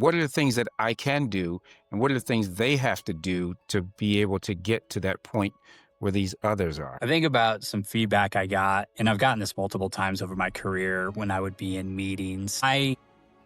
What are the things that I can do, and what are the things they have to do to be able to get to that point where these others are? I think about some feedback I got, and I've gotten this multiple times over my career when I would be in meetings. I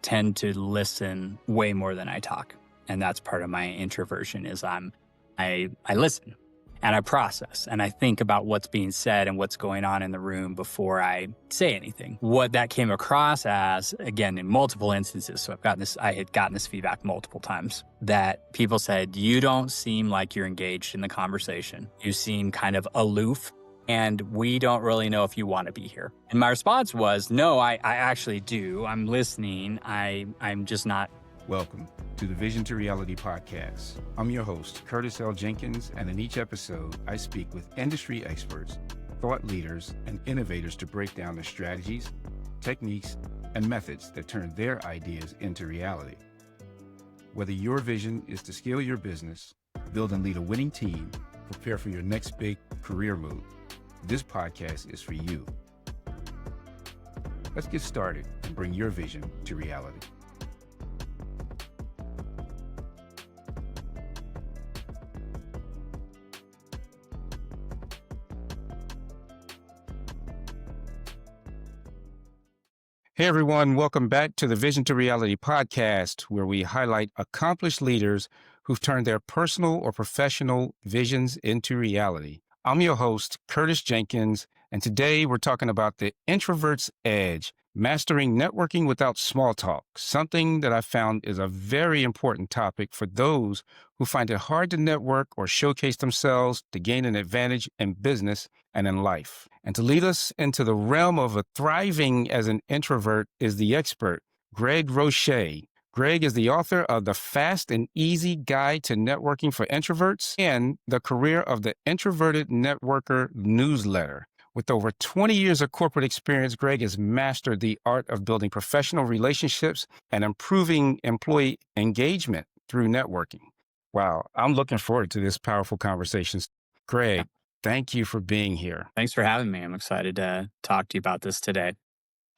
tend to listen way more than I talk. And that's part of my introversion is I listen and I process and I think about what's being said and what's going on in the room before I say anything. What that came across as, again, in multiple instances, so I had gotten this feedback multiple times, that people said, you don't seem like you're engaged in the conversation. You seem kind of aloof, and we don't really know if you want to be here. And my response was, no, I actually do. I'm listening. I'm just not. Welcome to the Vision to Reality podcast. I'm your host, Curtis L. Jenkins, and in each episode, I speak with industry experts, thought leaders, and innovators to break down the strategies, techniques, and methods that turn their ideas into reality. Whether your vision is to scale your business, build and lead a winning team, prepare for your next big career move, this podcast is for you. Let's get started and bring your vision to reality. Hey everyone, welcome back to the Vision to Reality podcast, where we highlight accomplished leaders who've turned their personal or professional visions into reality. I'm your host, Curtis Jenkins, and today we're talking about the Introvert's Edge, mastering networking without small talk, something that I found is a very important topic for those who find it hard to network or showcase themselves to gain an advantage in business and in life. And to lead us into the realm of thriving as an introvert is the expert, Greg Roche. Greg is the author of The Fast and Easy Guide to Networking for Introverts and The Career of the Introverted Networker newsletter. With over 20 years of corporate experience, Greg has mastered the art of building professional relationships and improving employee engagement through networking. Wow, I'm looking forward to this powerful conversation. Greg, thank you for being here. Thanks for having me. I'm excited to talk to you about this today.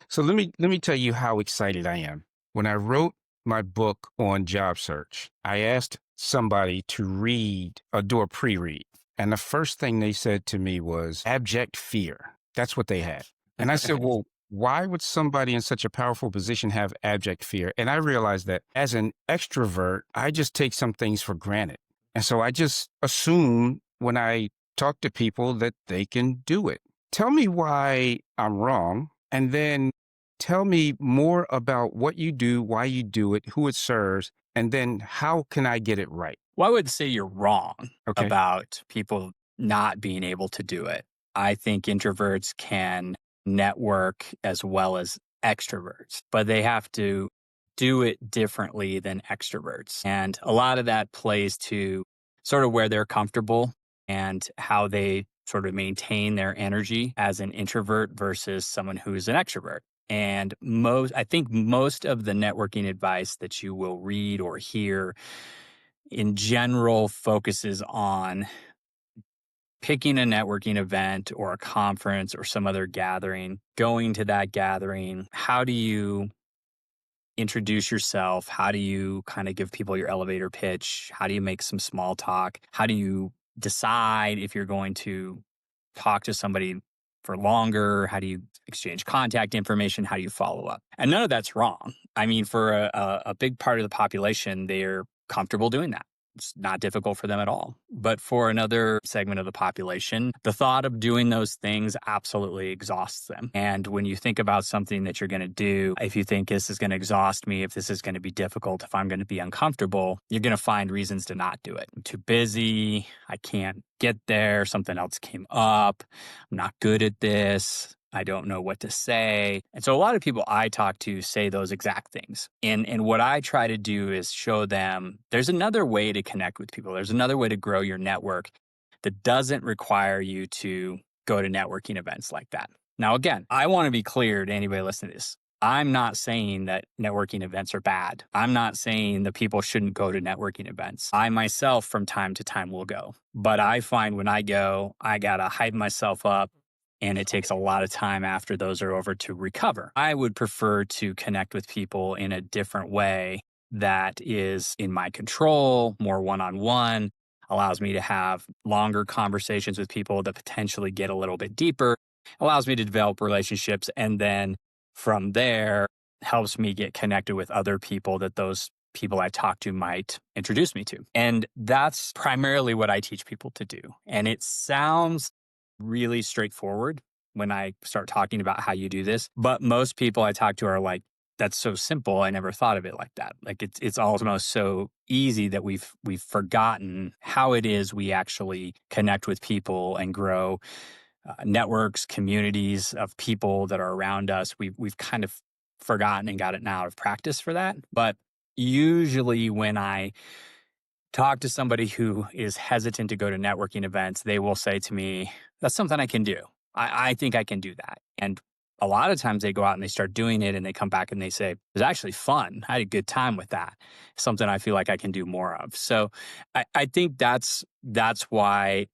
So let me tell you how excited I am. When I wrote my book on job search, I asked somebody to read or do a pre-read. And the first thing they said to me was abject fear. That's what they had. And I said, well, why would somebody in such a powerful position have abject fear? And I realized that as an extrovert, I just take some things for granted. And so I just assume when I talk to people that they can do it. Tell me why I'm wrong. And then tell me more about what you do, why you do it, who it serves, and then how can I get it right? Well, I would say you're wrong Okay. about people not being able to do it. I think introverts can network as well as extroverts, but they have to do it differently than extroverts. And a lot of that plays to sort of where they're comfortable and how they sort of maintain their energy as an introvert versus someone who's an extrovert. And I think most of the networking advice that you will read or hear in general focuses on picking a networking event or a conference or some other gathering, going to that gathering. How do you introduce yourself? How do you kind of give people your elevator pitch? How do you make some small talk? How do you decide if you're going to talk to somebody for longer? How do you exchange contact information? How do you follow up? And none of that's wrong. I mean, for a big part of the population, they're comfortable doing that. It's not difficult for them at all. But for another segment of the population, the thought of doing those things absolutely exhausts them. And when you think about something that you're going to do, if you think this is going to exhaust me, if this is going to be difficult, if I'm going to be uncomfortable, you're going to find reasons to not do it. I'm too busy. I can't get there. Something else came up. I'm not good at this. I don't know what to say. And so a lot of people I talk to say those exact things. And what I try to do is show them there's another way to connect with people. There's another way to grow your network that doesn't require you to go to networking events like that. Now, again, I want to be clear to anybody listening to this. I'm not saying that networking events are bad. I'm not saying that people shouldn't go to networking events. I myself, from time to time, will go. But I find when I go, I got to hype myself up. And it takes a lot of time after those are over to recover. I would prefer to connect with people in a different way that is in my control, more one-on-one, allows me to have longer conversations with people that potentially get a little bit deeper, allows me to develop relationships, and then from there helps me get connected with other people that those people I talk to might introduce me to. And that's primarily what I teach people to do. And it sounds really straightforward when I start talking about how you do this, but most people I talk to are like, that's so simple. I never thought of it like that. Like it's almost so easy that we've forgotten how it is we actually connect with people and grow networks, communities of people that are around us. We've kind of forgotten and gotten out of practice for that. But usually when I talk to somebody who is hesitant to go to networking events, they will say to me, that's something I can do. I think I can do that. And a lot of times they go out and they start doing it and they come back and they say, it was actually fun. I had a good time with that. Something I feel like I can do more of. So I think that's why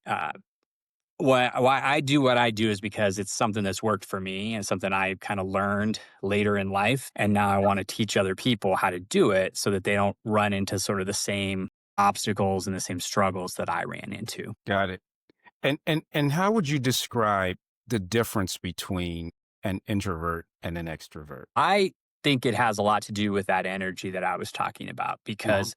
why I do what I do is because it's something that's worked for me and something I kind of learned later in life. And now I want to teach other people how to do it so that they don't run into sort of the same obstacles and the same struggles that I ran into. Got it. And how would you describe the difference between an introvert and an extrovert? I think it has a lot to do with that energy that I was talking about Mhm. because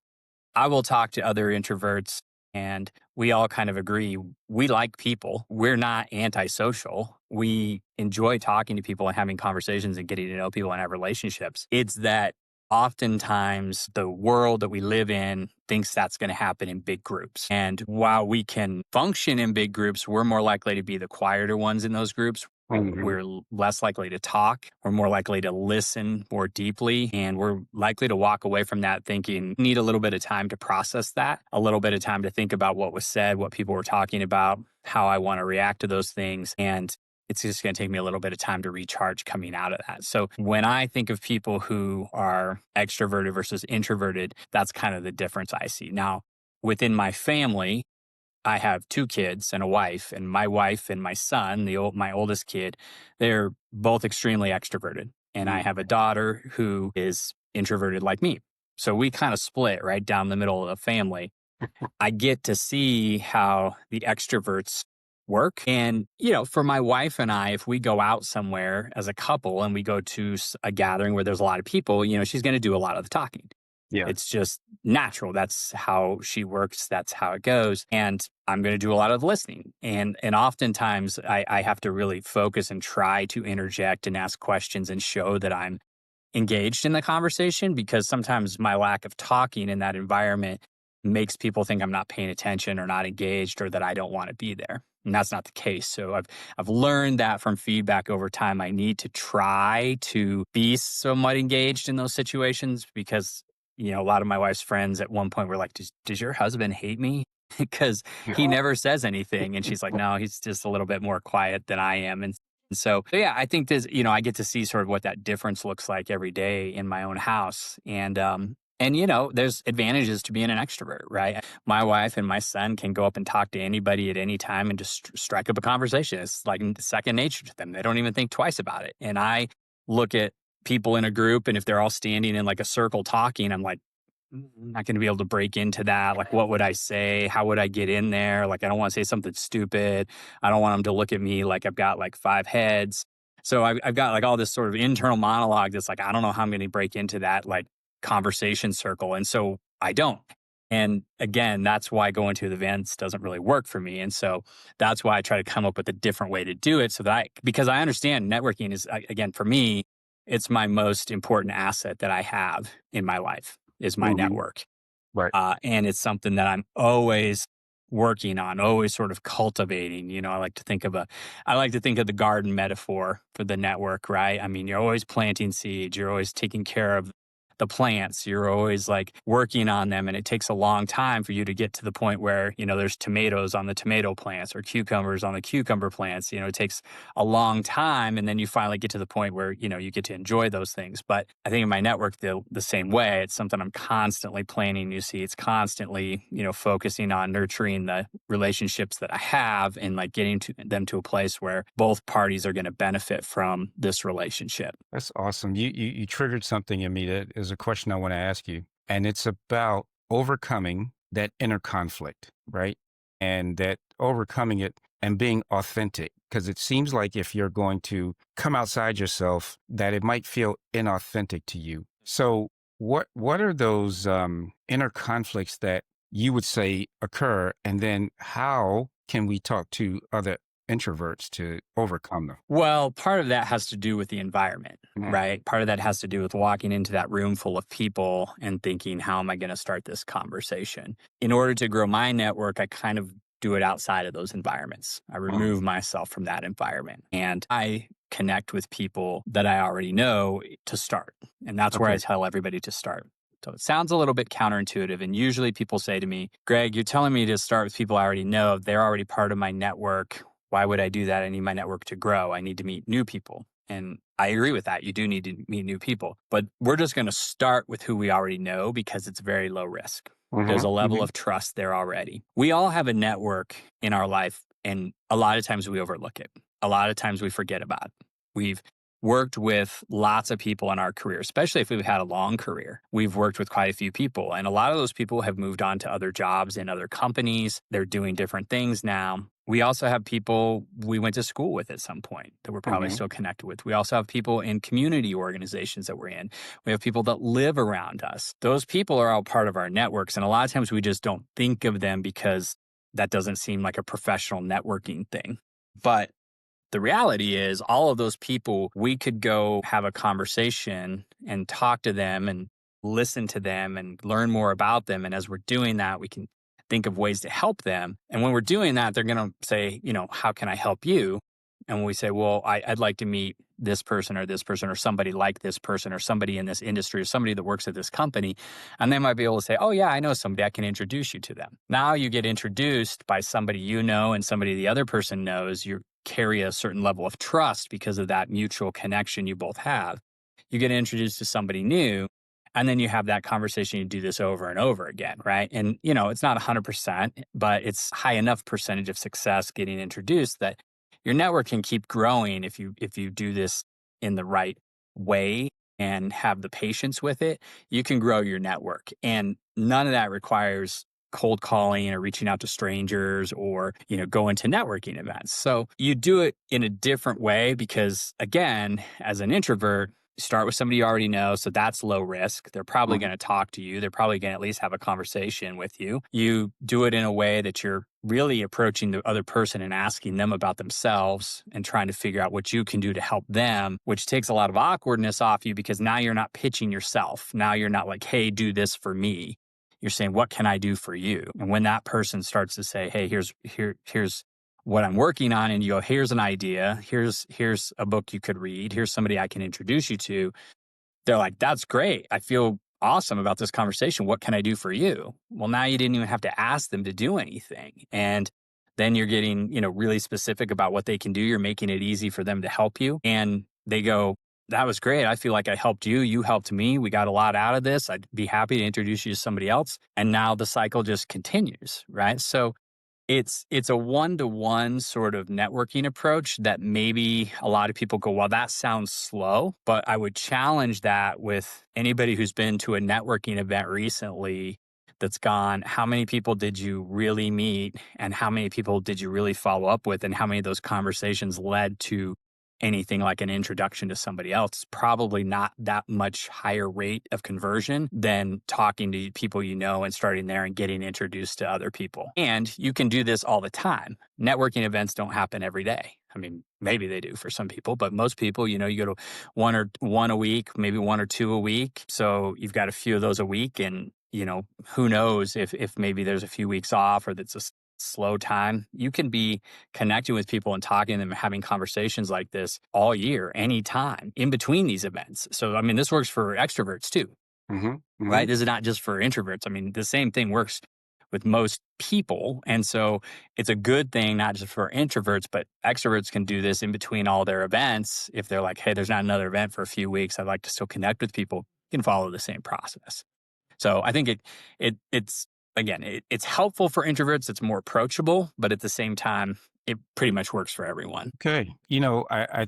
I will talk to other introverts and we all kind of agree we like people. We're not antisocial. We enjoy talking to people and having conversations and getting to know people and have relationships. It's that oftentimes the world that we live in thinks that's going to happen in big groups. And while we can function in big groups, we're more likely to be the quieter ones in those groups. Mhm. We're less likely to talk. We're more likely to listen more deeply. And we're likely to walk away from that thinking, need a little bit of time to process that, a little bit of time to think about what was said, what people were talking about, how I want to react to those things. And it's just going to take me a little bit of time to recharge coming out of that. So when I think of people who are extroverted versus introverted, that's kind of the difference I see. Now, within my family, I have 2 kids and a wife, and my wife and my son, my oldest kid, they're both extremely extroverted. And I Mm. have a daughter who is introverted like me. So we kind of split right down the middle of the family. I get to see how the extroverts work. And, for my wife and I, if we go out somewhere as a couple and we go to a gathering where there's a lot of people, she's going to do a lot of the talking. Yeah. It's just natural. That's how she works. That's how it goes. And I'm going to do a lot of listening. And oftentimes I have to really focus and try to interject and ask questions and show that I'm engaged in the conversation because sometimes my lack of talking in that environment makes people think I'm not paying attention or not engaged or that I don't want to be there. And that's not the case. So I've learned that from feedback over time. I need to try to be somewhat engaged in those situations because a lot of my wife's friends at one point were like, does your husband hate me? Because he never says anything. And she's like, no, he's just a little bit more quiet than I am. And so, yeah, I think this, I get to see sort of what that difference looks like every day in my own house. And there's advantages to being an extrovert, right? My wife and my son can go up and talk to anybody at any time and just strike up a conversation. It's like second nature to them. They don't even think twice about it. And I look at people in a group, and if they're all standing in like a circle talking, I'm like, I'm not going to be able to break into that. Like, what would I say? How would I get in there? Like, I don't want to say something stupid. I don't want them to look at me like I've got like 5 heads. So I've got like all this sort of internal monologue that's like, I don't know how I'm going to break into that like conversation circle. And so I don't. And again, that's why going to the events doesn't really work for me. And so that's why I try to come up with a different way to do it because I understand networking is, again, for me, it's my most important asset that I have in my life is my Mhm. network. Right. And it's something that I'm always working on, always sort of cultivating. I like to think of the garden metaphor for the network, right? I mean, you're always planting seeds, you're always taking care of the plants, you're always like working on them. And it takes a long time for you to get to the point where, there's tomatoes on the tomato plants or cucumbers on the cucumber plants. It takes a long time. And then you finally get to the point where, you get to enjoy those things. But I think in my network, the same way, it's something I'm constantly planting new seeds, constantly, focusing on nurturing the relationships that I have and like getting them to a place where both parties are going to benefit from this relationship. That's awesome. You triggered something in me that is a question I want to ask you. and it's about overcoming that inner conflict, right? And that overcoming it and being authentic. Because it seems like if you're going to come outside yourself, that it might feel inauthentic to you. So, what are those inner conflicts that you would say occur, and then how can we talk to other introverts to overcome them? Well, part of that has to do with the environment, Mhm. right? Part of that has to do with walking into that room full of people and thinking, how am I going to start this conversation? In order to grow my network, I kind of do it outside of those environments. I remove myself from that environment and I connect with people that I already know to start. And that's where I Okay. tell everybody to start. So it sounds a little bit counterintuitive. And usually people say to me, Greg, you're telling me to start with people I already know. They're already part of my network. Why would I do that? I need my network to grow. I need to meet new people. And I agree with that. You do need to meet new people. But we're just going to start with who we already know because it's very low risk. There's Hmm. a level Hmm. of trust there already. We all have a network in our life, and a lot of times we overlook it. A lot of times we forget about it. We've worked with lots of people in our career, especially if we've had a long career. We've worked with quite a few people, and a lot of those people have moved on to other jobs in other companies. They're doing different things now. We also have people we went to school with at some point that we're probably Hmm. still connected with. We also have people in community organizations that we're in. We have people that live around us. Those people are all part of our networks. And a lot of times we just don't think of them because that doesn't seem like a professional networking thing. But the reality is, all of those people, we could go have a conversation and talk to them and listen to them and learn more about them. And as we're doing that, we can think of ways to help them. And when we're doing that, they're going to say, how can I help you? And when we say, well, I'd like to meet this person or somebody like this person or somebody in this industry or somebody that works at this company. And they might be able to say, oh, yeah, I know somebody. I can introduce you to them. Now you get introduced by somebody you know and somebody the other person knows. You carry a certain level of trust because of that mutual connection you both have. You get introduced to somebody new, and then you have that conversation. You do this over and over again, right? And, it's not 100%, but it's high enough percentage of success getting introduced that your network can keep growing if you do this in the right way and have the patience with it. You can grow your network, and none of that requires cold calling or reaching out to strangers or going to networking events. So you do it in a different way because, again, as an introvert, you start with somebody you already know, so that's low risk. They're probably going to talk to you. They're probably going to at least have a conversation with you. You do it in a way that you're really approaching the other person and asking them about themselves and trying to figure out what you can do to help them, which takes a lot of awkwardness off you because now you're not pitching yourself. Now you're not like, hey, do this for me. You're saying, what can I do for you? And when that person starts to say, hey, here's what I'm working on, and you go, here's an idea, here's a book you could read, here's somebody I can introduce you to, they're like, that's great. I feel awesome about this conversation. What can I do for you? Well, now you didn't even have to ask them to do anything. And then you're getting, really specific about what they can do. You're making it easy for them to help you. And they go, that was great. I feel like I helped you. You helped me. We got a lot out of this. I'd be happy to introduce you to somebody else. And now the cycle just continues, right? So it's a one-to-one sort of networking approach that maybe a lot of people go, well, that sounds slow, but I would challenge that with anybody who's been to a networking event recently that's gone, how many people did you really meet and how many people did you really follow up with and how many of those conversations led to anything like an introduction to somebody else? Probably not that much higher rate of conversion than talking to people you know and starting there and getting introduced to other people. And you can do this all the time. Networking events don't happen every day. I mean, maybe they do for some people, but most people, you go to one a week, maybe one or two a week. So you've got a few of those a week, and who knows if maybe there's a few weeks off or that's a slow time. You can be connecting with people and talking to them and having conversations like this all year, anytime in between these events. So, I mean, this works for extroverts too, Hmm. right? Hmm. This is not just for introverts. I mean, the same thing works with most people. And so it's a good thing, not just for introverts, but extroverts can do this in between all their events. If they're like, hey, there's not another event for a few weeks, I'd like to still connect with people, you can follow the same process. So I think it's again, it's helpful for introverts. It's more approachable, but at the same time, it pretty much works for everyone. Okay. I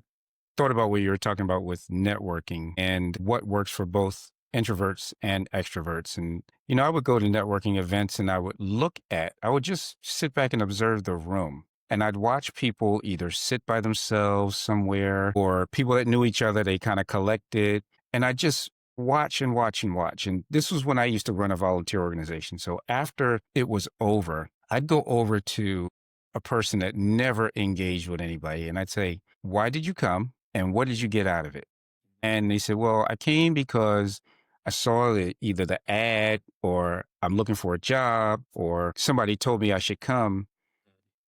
thought about what you were talking about with networking and what works for both introverts and extroverts. And, I would go to networking events and I would just sit back and observe the room. And I'd watch people either sit by themselves somewhere or people that knew each other, they kind of collected. And I just watch and watch and watch. And this was when I used to run a volunteer organization. So after it was over, I'd go over to a person that never engaged with anybody and I'd say, "Why did you come? And what did you get out of it?" And they said, "Well, I came because I saw either the ad or I'm looking for a job or somebody told me I should come."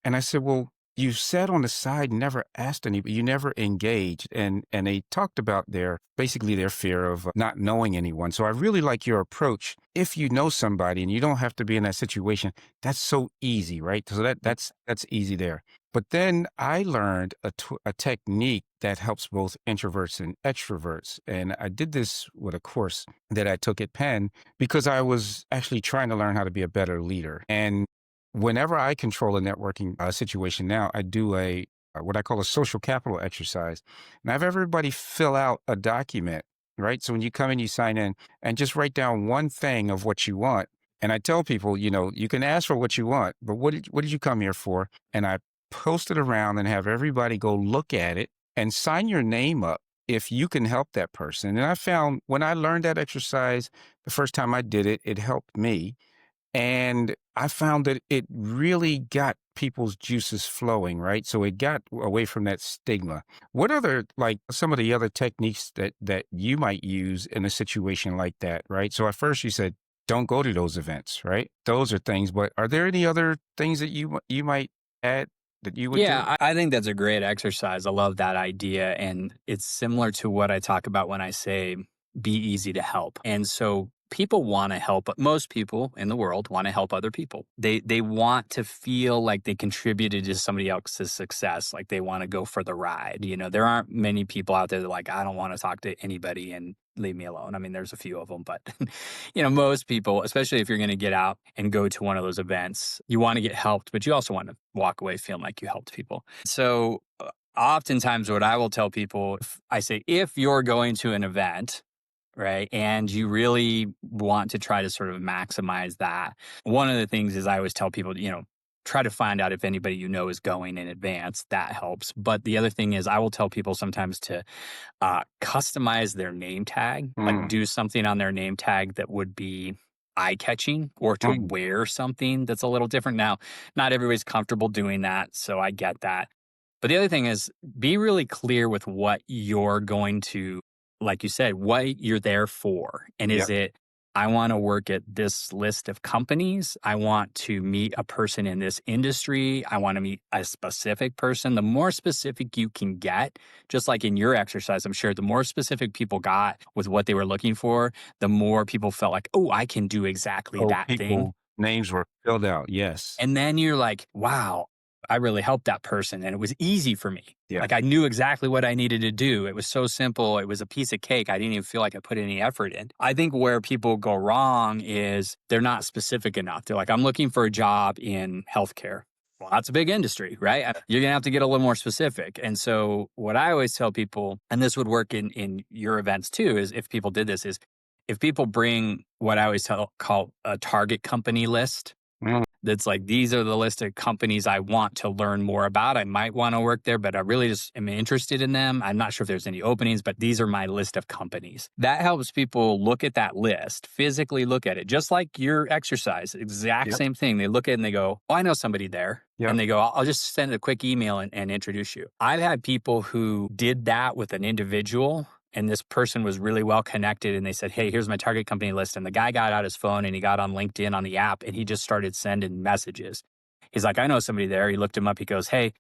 And I said, "Well, you sat on the side, never asked anybody, you never engaged." And they talked about basically their fear of not knowing anyone. So I really like your approach. If you know somebody and you don't have to be in that situation, that's so easy, right? So that's easy there. But then I learned a technique that helps both introverts and extroverts. And I did this with a course that I took at Penn because I was actually trying to learn how to be a better leader. And whenever I control a networking situation now, I do what I call a social capital exercise. And I have everybody fill out a document, right? So when you come in, you sign in and just write down one thing of what you want. And I tell people, you can ask for what you want, but what did you come here for? And I post it around and have everybody go look at it and sign your name up if you can help that person. And I found when I learned that exercise, the first time I did it, it helped me. And I found that it really got people's juices flowing, right? So it got away from that stigma. What other, like some of the other techniques that you might use in a situation like that, right? So at first you said, don't go to those events, right? Those are things, but are there any other things that you might add that you would do? Yeah, I think that's a great exercise. I love that idea. And it's similar to what I talk about when I say be easy to help. And so people want to help, but most people in the world want to help other people. They want to feel like they contributed to somebody else's success, like they want to go for the ride. There aren't many people out there that like, I don't want to talk to anybody and leave me alone. I mean, there's a few of them, but most people, especially if you're going to get out and go to one of those events, you want to get helped, but you also want to walk away feeling like you helped people. So oftentimes what I will tell people, I say, if you're going to an event, right, and you really want to try to sort of maximize that, one of the things is I always tell people, try to find out if anybody is going in advance. That helps. But the other thing is I will tell people sometimes to customize their name tag, like Mm, do something on their name tag that would be eye catching or to mm, wear something that's a little different. Now, not everybody's comfortable doing that. So I get that. But the other thing is be really clear with what you're going to, like you said, what you're there for. And is yep. it, I want to work at this list of companies. I want to meet a person in this industry. I want to meet a specific person. The more specific you can get, just like in your exercise, I'm sure the more specific people got with what they were looking for, the more people felt like, oh, I can do exactly So that thing. people names were filled out. Yes. And then you're like, wow, I really helped that person. And it was easy for me. Yeah. Like I knew exactly what I needed to do. It was so simple. It was a piece of cake. I didn't even feel like I put any effort in. I think where people go wrong is they're not specific enough. They're like, I'm looking for a job in healthcare. Well, that's a big industry, right? You're going to have to get a little more specific. And so what I always tell people, and this would work in your events too, is if people did this, is if people bring what I always call a target company list, Mm, that's like, these are the list of companies I want to learn more about. I might want to work there, but I really just am interested in them. I'm not sure if there's any openings, but these are my list of companies. That helps people look at that list, physically look at it, just like your exercise, exact yep. same thing. They look at it and they go, oh, I know somebody there. Yep. And they go, I'll just send a quick email and introduce you. I've had people who did that with an individual and this person was really well connected and they said, hey, here's my target company list. And the guy got out his phone and he got on LinkedIn on the app and he just started sending messages. He's like, I know somebody there. He looked him up. He goes, hey,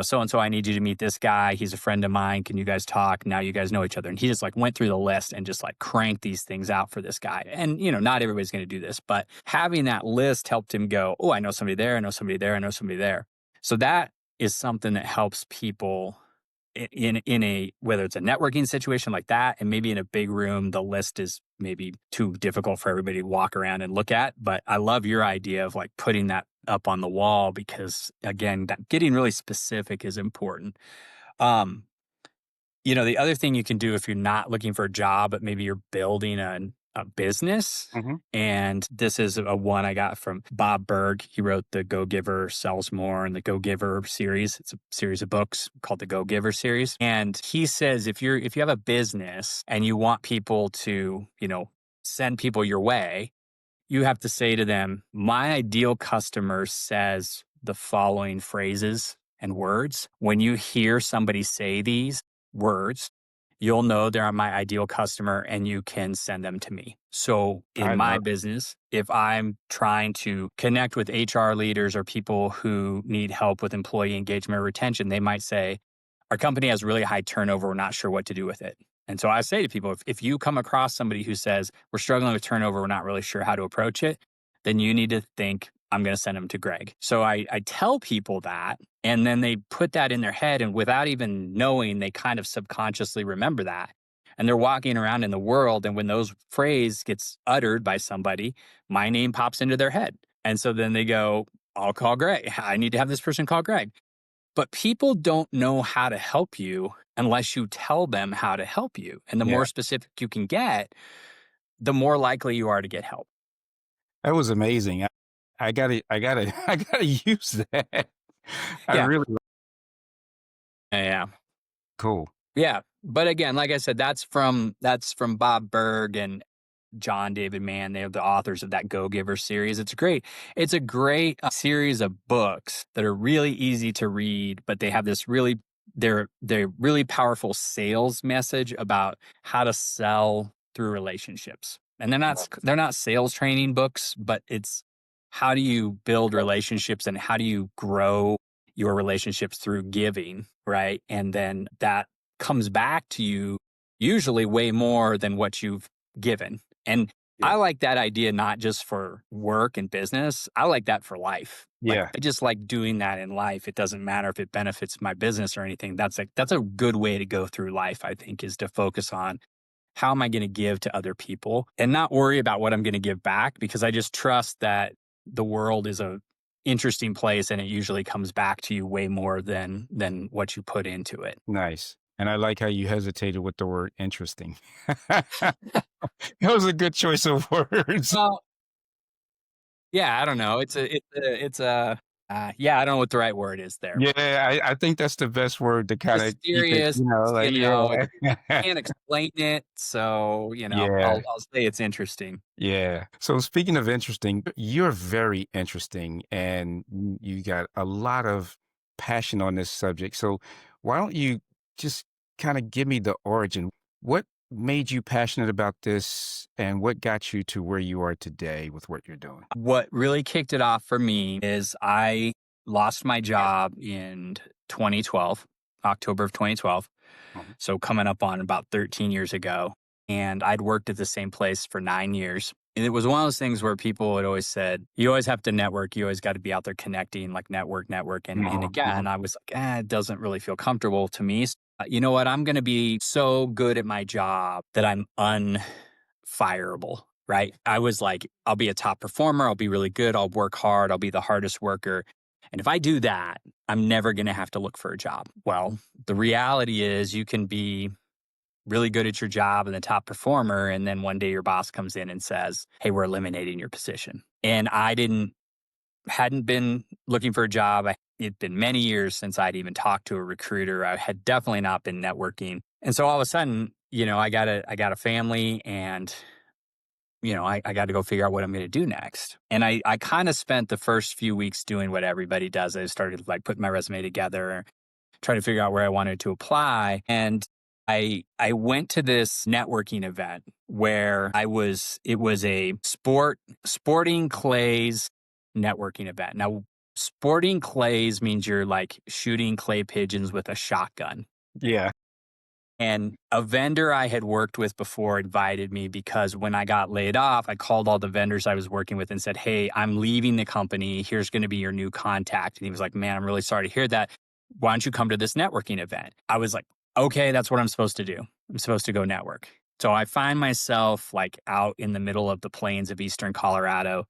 so-and-so, I need you to meet this guy. He's a friend of mine. Can you guys talk? Now you guys know each other. And he just like went through the list and just like cranked these things out for this guy. And, not everybody's going to do this, but having that list helped him go, oh, I know somebody there. I know somebody there. I know somebody there. So that is something that helps people in a, whether it's a networking situation like that, and maybe in a big room, the list is maybe too difficult for everybody to walk around and look at. But I love your idea of like putting that up on the wall because again, that getting really specific is important. Um, the other thing you can do if you're not looking for a job, but maybe you're building a business. Hmm. And this is a one I got from Bob Berg. He wrote the Go Giver Sells More and the Go Giver series. It's a series of books called the Go Giver series. And he says if you have a business and you want people to, send people your way, you have to say to them, my ideal customer says the following phrases and words. When you hear somebody say these words, you'll know they're my ideal customer and you can send them to me. So in I my love. business, if I'm trying to connect with HR leaders or people who need help with employee engagement or retention, they might say, our company has really high turnover. We're not sure what to do with it. And so I say to people, if you come across somebody who says, we're struggling with turnover, we're not really sure how to approach it, then you need to think, I'm going to send them to Greg. So I tell people that, and then they put that in their head. And without even knowing, they kind of subconsciously remember that. And they're walking around in the world. And when those phrase gets uttered by somebody, my name pops into their head. And so then they go, I'll call Greg. I need to have this person call Greg. But people don't know how to help you unless you tell them how to help you. And the Yeah, more specific you can get, the more likely you are to get help. that was amazing. I gotta, I gotta use that. I Yeah. really Yeah. cool. Yeah. But again, like I said, that's from Bob Berg and John David Mann. They are the authors of that Go Giver series. It's a great series of books that are really easy to read, but they have this they're really powerful sales message about how to sell through relationships. And they're not sales training books, but it's how do you build relationships and how do you grow your relationships through giving, right? And then that comes back to you usually way more than what you've given. And Yeah, I like that idea not just for work and business. I like that for life. Like yeah, I just like doing that in life. It doesn't matter if it benefits my business or anything. That's a good way to go through life, I think, is to focus on how am I going to give to other people and not worry about what I'm going to give back, because I just trust that the world is a interesting place and it usually comes back to you way more than what you put into it. nice. And I like how you hesitated with the word interesting. That was a good choice of words. Well, yeah, I don't know. Yeah, I don't know what the right word is there. Yeah, I think that's the best word to kinda keep it, Mysterious, like, yeah. can't explain it. So, Yeah, I'll say it's interesting. yeah. So speaking of interesting, you're very interesting and you got a lot of passion on this subject. So why don't you just kinda give me the origin? What made you passionate about this and what got you to where you are today with what you're doing? What really kicked it off for me is I lost my job in 2012, October of 2012. Mhm. So coming up on about 13 years ago. And I'd worked at the same place for 9 years. And it was one of those things where people had always said, you always have to network. You always got to be out there connecting, like network. And Mhm, again, mhm. I was like, it doesn't really feel comfortable to me. So, you know what? I'm going to be so good at my job that I'm unfireable, right? I was like, I'll be a top performer. I'll be really good. I'll work hard. I'll be the hardest worker. And if I do that, I'm never going to have to look for a job. Well, the reality is you can be really good at your job and the top performer. And then one day your boss comes in and says, hey, we're eliminating your position. And hadn't been looking for a job. It'd been many years since I'd even talked to a recruiter. I had definitely not been networking. And so all of a sudden, I got a family and I got to go figure out what I'm going to do next. And I kind of spent the first few weeks doing what everybody does. I started like putting my resume together, trying to figure out where I wanted to apply. And I went to this networking event where it was a sporting clays networking event. Now, sporting clays means you're like shooting clay pigeons with a shotgun. Yeah. And a vendor I had worked with before invited me because when I got laid off, I called all the vendors I was working with and said, hey, I'm leaving the company. Here's going to be your new contact. And he was like, man, I'm really sorry to hear that. Why don't you come to this networking event? I was like, okay, that's what I'm supposed to do. I'm supposed to go network. So I find myself like out in the middle of the plains of Eastern Colorado,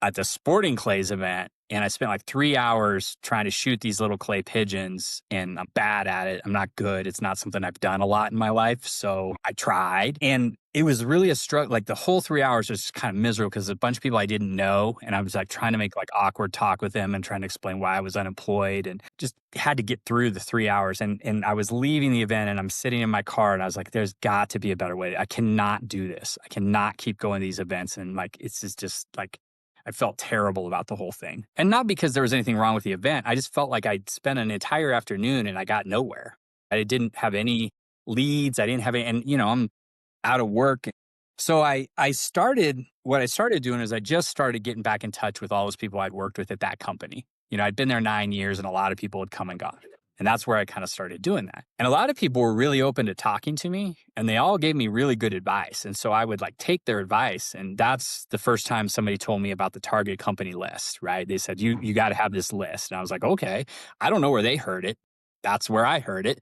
at the Sporting Clays event, and I spent like 3 hours trying to shoot these little clay pigeons, and I'm bad at it. I'm not good. It's not something I've done a lot in my life. So I tried, and it was really a struggle. Like the whole 3 hours was just kind of miserable because a bunch of people I didn't know, and I was like trying to make like awkward talk with them and trying to explain why I was unemployed, and just had to get through the 3 hours. And I was leaving the event, and I'm sitting in my car, and I was like, there's got to be a better way. I cannot do this. I cannot keep going to these events. And like, it's just like, I felt terrible about the whole thing. And not because there was anything wrong with the event. I just felt like I'd spent an entire afternoon and I got nowhere. I didn't have any leads. I didn't have any, and I'm out of work. So what I started doing is I just started getting back in touch with all those people I'd worked with at that company. I'd been there 9 years and a lot of people had come and gone. And that's where I kind of started doing that. And a lot of people were really open to talking to me, and they all gave me really good advice. And so I would like take their advice. And that's the first time somebody told me about the target company list, right? They said, you got to have this list. And I was like, okay, I don't know where they heard it. That's where I heard it.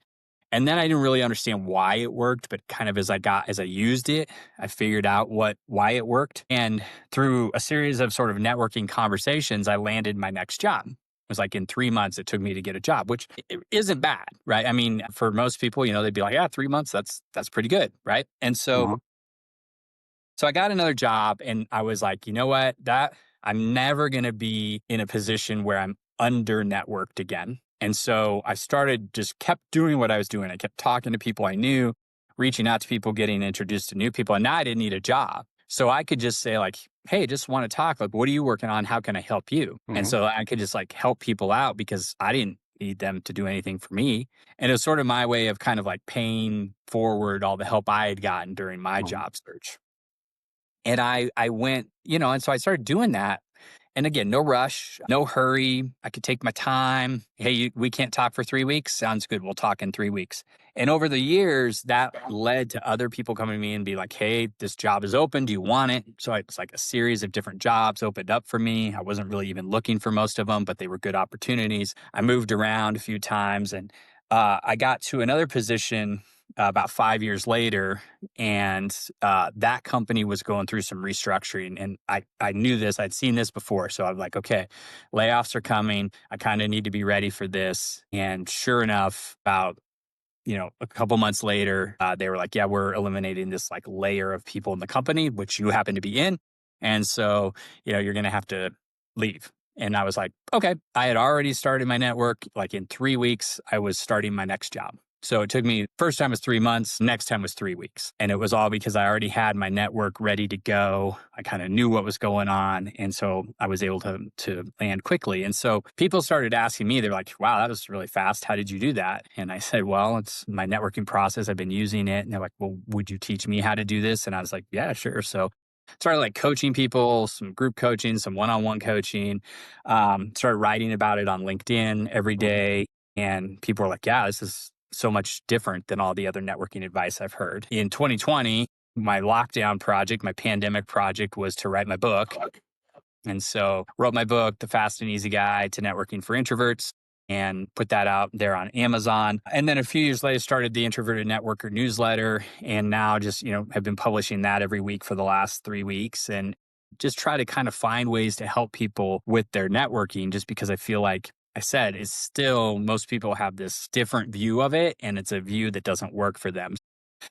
And then I didn't really understand why it worked, but kind of as I used it, I figured out why it worked. And through a series of sort of networking conversations, I landed my next job. It was like in 3 months it took me to get a job, which isn't bad, right? I mean, for most people, they'd be like, yeah, 3 months, that's pretty good, right? And so I got another job, and I was like, you know what? That I'm never going to be in a position where I'm under networked again. And so I just kept doing what I was doing. I kept talking to people I knew, reaching out to people, getting introduced to new people. And now I didn't need a job. So I could just say like, hey, just want to talk. Like, what are you working on? How can I help you? And so I could just like help people out because I didn't need them to do anything for me. And it was sort of my way of kind of like paying forward all the help I had gotten during my job search. And I went, and so I started doing that. And again, no rush, no hurry. I could take my time. Hey, we can't talk for 3 weeks. Sounds good. We'll talk in 3 weeks. And over the years, that led to other people coming to me and be like, hey, this job is open. Do you want it? So it's like a series of different jobs opened up for me. I wasn't really even looking for most of them, but they were good opportunities. I moved around a few times, and I got to another position about 5 years later, and that company was going through some restructuring. And I knew this, I'd seen this before. So I'm like, okay, layoffs are coming. I kind of need to be ready for this. And sure enough, about a couple months later, they were like, yeah, we're eliminating this like layer of people in the company, which you happen to be in. And so, you're going to have to leave. And I was like, okay, I had already started my network. Like in 3 weeks, I was starting my next job. So it took me, first time was 3 months, next time was 3 weeks. And it was all because I already had my network ready to go. I kind of knew what was going on. And so I was able to land quickly. And so people started asking me, they're like, wow, that was really fast. How did you do that? And I said, well, it's my networking process. I've been using it. And they're like, well, would you teach me how to do this? And I was like, yeah, sure. So started like coaching people, some group coaching, some one-on-one coaching, started writing about it on LinkedIn every day. And people were like, yeah, this is so much different than all the other networking advice I've heard. In 2020, my lockdown project, my pandemic project was to write my book. And so wrote my book, The Fast and Easy Guide to Networking for Introverts, and put that out there on Amazon. And then a few years later, started the Introverted Networker newsletter. And now just, have been publishing that every week for the last 3 weeks, and just try to kind of find ways to help people with their networking, just because I feel like I said, it's still, most people have this different view of it, and it's a view that doesn't work for them.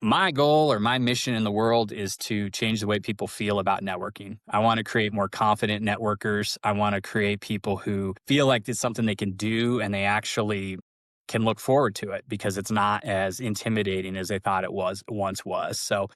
My goal or my mission in the world is to change the way people feel about networking. I want to create more confident networkers. I want to create people who feel like it's something they can do and they actually can look forward to it because it's not as intimidating as they thought it once was. So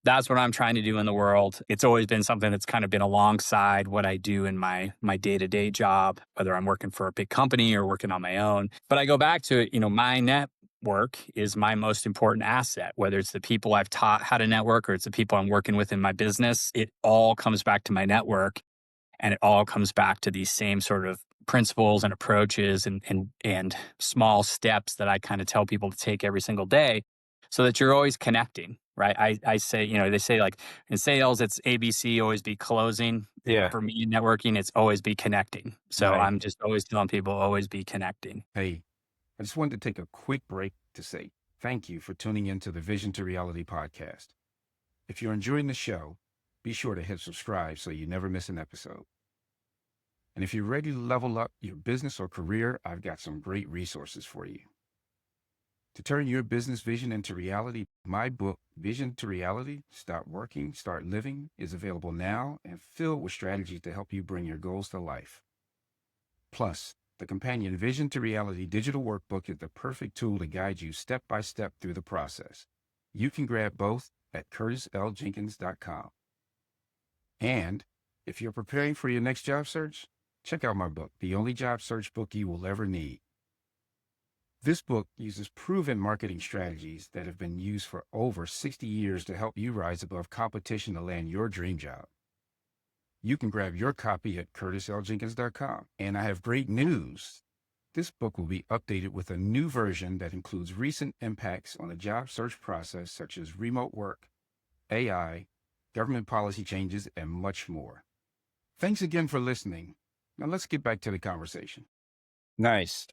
that's what I'm trying to do in the world. It's always been something that's kind of been alongside what I do in my day-to-day job, whether I'm working for a big company or working on my own. But I go back to it, my network is my most important asset, whether it's the people I've taught how to network or it's the people I'm working with in my business. It all comes back to my network, and it all comes back to these same sort of principles and approaches and small steps that I kind of tell people to take every single day so that you're always connecting. Right. I say, they say like in sales, it's ABC, always be closing. Yeah. For me, networking, it's always be connecting. So Right. I'm just always telling people, always be connecting. Hey, I just wanted to take a quick break to say thank you for tuning into the Vision to Reality podcast. If you're enjoying the show, be sure to hit subscribe so you never miss an episode. And if you're ready to level up your business or career, I've got some great resources for you. To turn your business vision into reality, my book, Vision to Reality Start Working, Start Living, is available now and filled with strategies to help you bring your goals to life. Plus, the companion Vision to Reality digital workbook is the perfect tool to guide you step by step through the process. You can grab both at curtisljenkins.com. And if you're preparing for your next job search, check out my book, The Only Job Search Book You Will Ever Need. This book uses proven marketing strategies that have been used for over 60 years to help you rise above competition to land your dream job. You can grab your copy at curtisljenkins.com. And I have great news. This book will be updated with a new version that includes recent impacts on the job search process, such as remote work, AI, government policy changes, and much more. Thanks again for listening. Now let's get back to the conversation. Nice.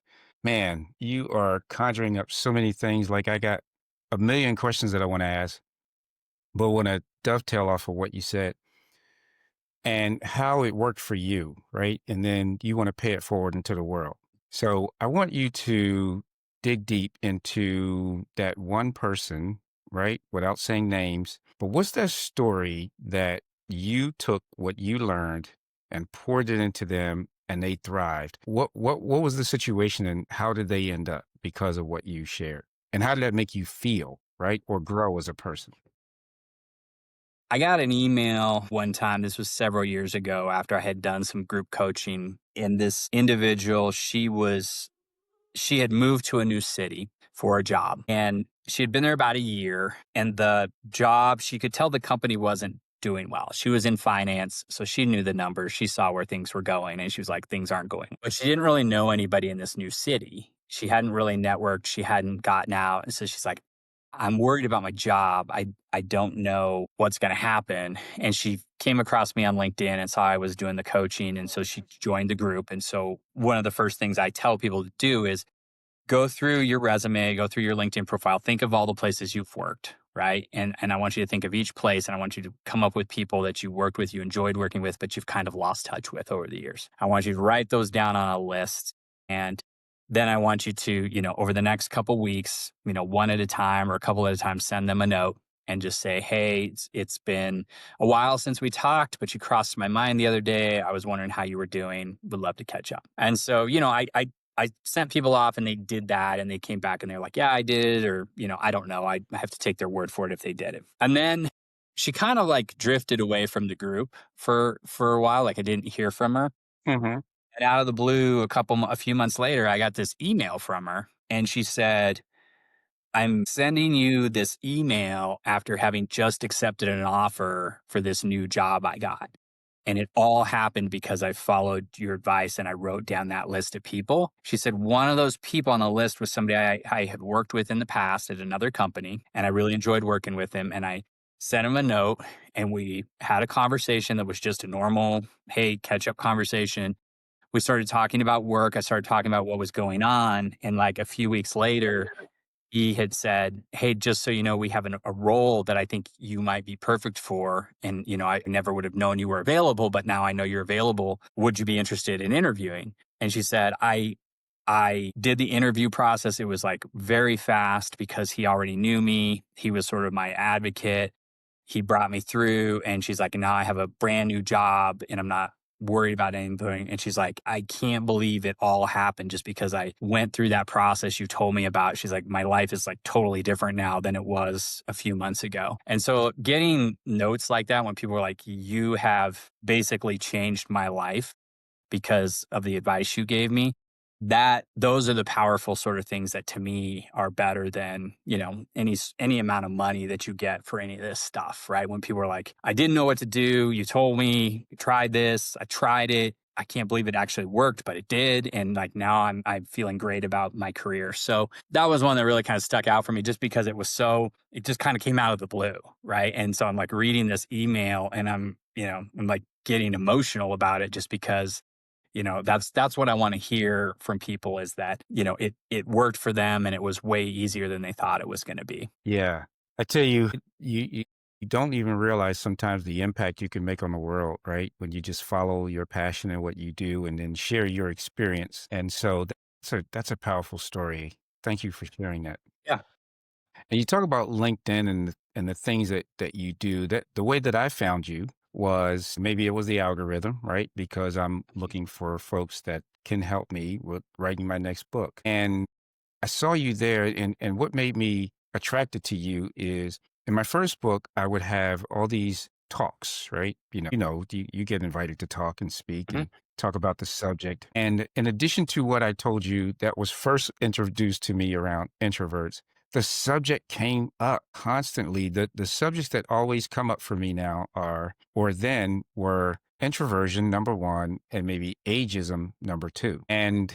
Man, you are conjuring up so many things. Like I got a million questions that I want to ask, but want to dovetail off of what you said and how it worked for you, right? And then you want to pay it forward into the world. So I want you to dig deep into that one person, right? Without saying names. But what's that story that you took what you learned and poured it into them and they thrived? What was the situation and how did they end up because of what you shared? And how did that make you feel, right? Or grow as a person? I got an email one time, this was several years ago after I had done some group coaching. And this individual, she had moved to a new city for a job and she had been there about a year. And the job, she could tell the company wasn't doing well. She was in finance, so she knew the numbers. She saw where things were going and she was like, things aren't going. But she didn't really know anybody in this new city. She hadn't really networked. She hadn't gotten out. And so she's like, I'm worried about my job. I don't know what's going to happen. And she came across me on LinkedIn and saw I was doing the coaching. And so she joined the group. And so one of the first things I tell people to do is go through your resume, go through your LinkedIn profile, think of all the places you've worked, right? And I want you to think of each place and I want you to come up with people that you worked with, you enjoyed working with, but you've kind of lost touch with over the years. I want you to write those down on a list. And then I want you to, over the next couple weeks, one at a time or a couple at a time, send them a note and just say, hey, it's been a while since we talked, but you crossed my mind the other day. I was wondering how you were doing. Would love to catch up. And so, I sent people off and they did that and they came back and they're like, yeah, I did. Or, I don't know. I have to take their word for it if they did it. And then she kind of like drifted away from the group for a while. Like I didn't hear from her. Mm-hmm. And out of the blue, a few months later, I got this email from her and she said, I'm sending you this email after having just accepted an offer for this new job I got. And it all happened because I followed your advice and I wrote down that list of people. She said one of those people on the list was somebody I had worked with in the past at another company. And I really enjoyed working with him. And I sent him a note and we had a conversation that was just a normal, hey, catch up conversation. We started talking about work. I started talking about what was going on. And like a few weeks later, he had said, hey, just so you know, we have a role that I think you might be perfect for. And, I never would have known you were available, but now I know you're available. Would you be interested in interviewing? And she said, I did the interview process. It was like very fast because he already knew me. He was sort of my advocate. He brought me through and she's like, now I have a brand new job and I'm not worried about anything. And she's like, I can't believe it all happened just because I went through that process you told me about. She's like, my life is like totally different now than it was a few months ago. And so getting notes like that when people are like, you have basically changed my life because of the advice you gave me, those are the powerful sort of things that to me are better than, any amount of money that you get for any of this stuff, right? When people are like, I didn't know what to do. You told me, you tried this. I tried it. I can't believe it actually worked, but it did. And like now I'm feeling great about my career. So that was one that really kind of stuck out for me just because it just kind of came out of the blue, right? And so I'm like reading this email and I'm like getting emotional about it just because that's what I want to hear from people is that, it worked for them and it was way easier than they thought it was going to be. Yeah. I tell you, You don't even realize sometimes the impact you can make on the world, right? When you just follow your passion and what you do and then share your experience. And so that's a powerful story. Thank you for sharing that. Yeah. And you talk about LinkedIn and the things that you do. That the way that I found you was maybe it was the algorithm, right? Because I'm looking for folks that can help me with writing my next book. And I saw you there, and what made me attracted to you is in my first book, I would have all these talks, right? You get invited to talk and speak Mhm. and talk about the subject. And in addition to what I told you that was first introduced to me around introverts, the subject came up constantly. The subjects that always come up for me now are, or then were introversion, number one, and maybe ageism, number two. And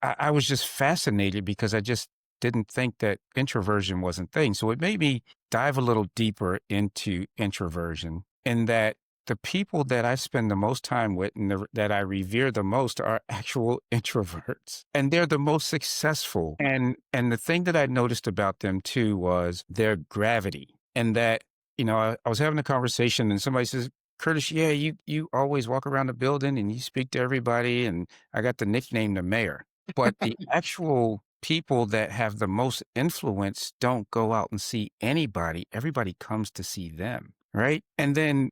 I was just fascinated because I just didn't think that introversion wasn't thing. So it made me dive a little deeper into introversion, and that the people that I spend the most time with and that I revere the most are actual introverts, and they're the most successful. And the thing that I noticed about them too was their gravity, and that I was having a conversation and somebody says, "Curtis, yeah, you always walk around the building and you speak to everybody, and I got the nickname the mayor." But the actual people that have the most influence don't go out and see anybody. Everybody comes to see them, right? And then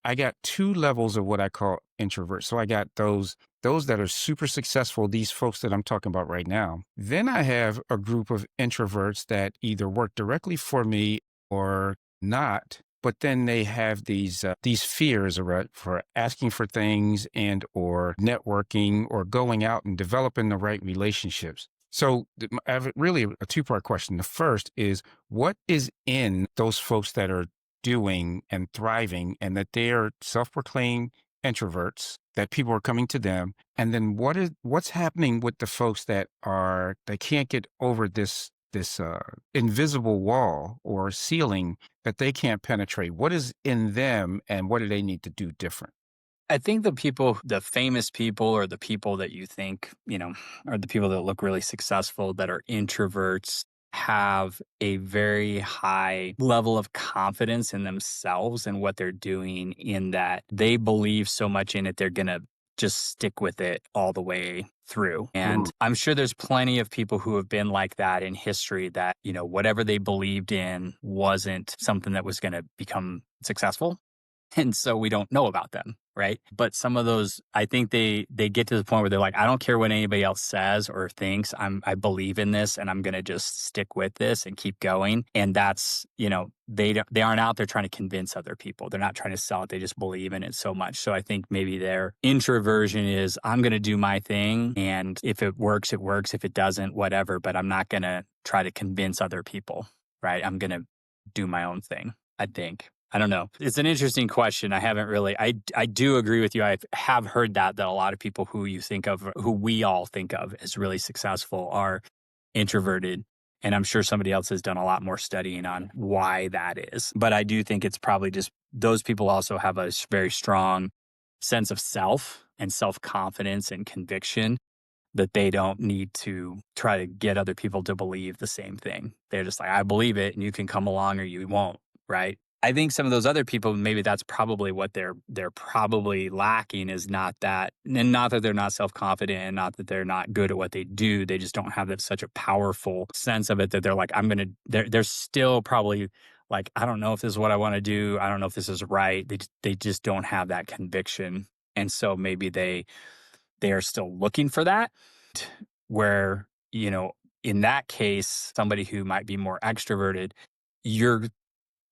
I got two levels of what I call introverts. So I got those that are super successful, these folks that I'm talking about right now. Then I have a group of introverts that either work directly for me or not, but then they have these fears for asking for things and or networking or going out and developing the right relationships. So I have really a two-part question. The first is, what is in those folks that are doing and thriving and that they are self-proclaimed introverts, that people are coming to them? And then what's happening with the folks that can't get over this invisible wall or ceiling that they can't penetrate? What is in them and what do they need to do different? I think the famous people or the people that you think, are the people that look really successful that are introverts have a very high level of confidence in themselves and what they're doing, in that they believe so much in it, they're going to just stick with it all the way through. Mm, And I'm sure there's plenty of people who have been like that in history, that, whatever they believed in wasn't something that was going to become successful, and so we don't know about them, right? But some of those, I think they get to the point where they're like, I don't care what anybody else says or thinks. I believe in this, and I'm going to just stick with this and keep going. And that's, they aren't out there trying to convince other people. They're not trying to sell it. They just believe in it so much. So I think maybe their introversion is, I'm going to do my thing, and if it works, it works. If it doesn't, whatever. But I'm not going to try to convince other people, right? I'm going to do my own thing, I think. I don't know. It's an interesting question. I haven't really, I do agree with you. I have heard that a lot of people who you think of, who we all think of as really successful, are introverted. And I'm sure somebody else has done a lot more studying on why that is. But I do think it's probably just those people also have a very strong sense of self and self-confidence and conviction, that they don't need to try to get other people to believe the same thing. They're just like, I believe it, and you can come along or you won't, right? I think some of those other people, maybe that's probably what they're probably lacking, is not that, and not that they're not self-confident, and not that they're not good at what they do. They just don't have that such a powerful sense of it, that they're like, they're still probably like, I don't know if this is what I want to do. I don't know if this is right. They just don't have that conviction. And so maybe they are still looking for that, where, in that case, somebody who might be more extroverted, you're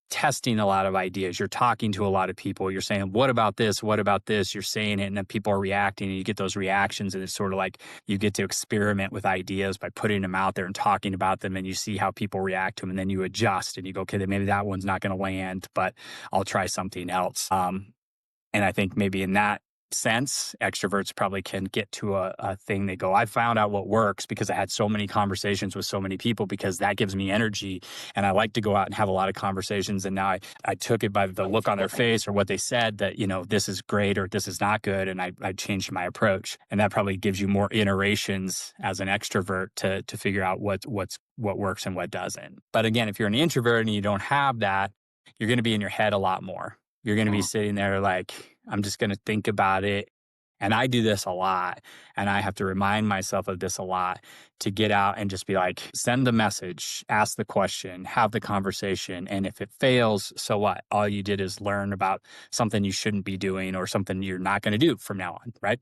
testing a lot of ideas. You're talking to a lot of people. You're saying, what about this? What about this? You're saying it, and then people are reacting, and you get those reactions. And it's sort of like you get to experiment with ideas by putting them out there and talking about them, and you see how people react to them. And then you adjust and you go, okay, then maybe that one's not going to land, but I'll try something else. And I think maybe in that sense, extroverts probably can get to a thing. They go, I found out what works because I had so many conversations with so many people, because that gives me energy. And I like to go out and have a lot of conversations. And now I took it by the look on their face or what they said, that, this is great or this is not good. And I changed my approach. And that probably gives you more iterations as an extrovert to figure out what works and what doesn't. But again, if you're an introvert and you don't have that, you're going to be in your head a lot more. You're going to be Mm. sitting there like, I'm just going to think about it. And I do this a lot. And I have to remind myself of this a lot to get out and just be like, send the message, ask the question, have the conversation. And if it fails, so what? All you did is learn about something you shouldn't be doing or something you're not going to do from now on, right?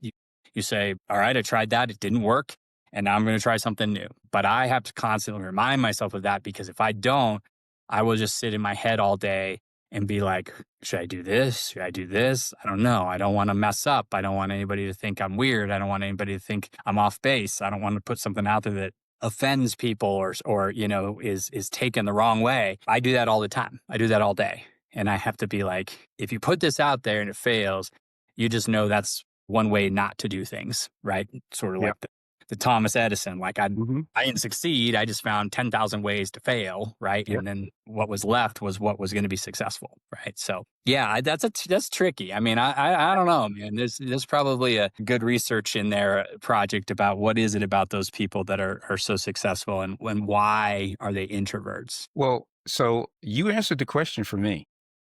You say, all right, I tried that. It didn't work. And now I'm going to try something new. But I have to constantly remind myself of that because if I don't, I will just sit in my head all day and be like, should I do this? Should I do this? I don't know. I don't want to mess up. I don't want anybody to think I'm weird. I don't want anybody to think I'm off base. I don't want to put something out there that offends people or is taken the wrong way. I do that all the time. I do that all day. And I have to be like, if you put this out there and it fails, you just know that's one way not to do things, right? Sort of Yeah. like the Thomas Edison, like Hmm. I didn't succeed. I just found 10,000 ways to fail, right? Yeah. And then what was left was what was going to be successful, right? So yeah, that's tricky. I mean, I don't know, man. There's probably a good research in there project about what is it about those people that are so successful and why are they introverts? Well, so you answered the question for me.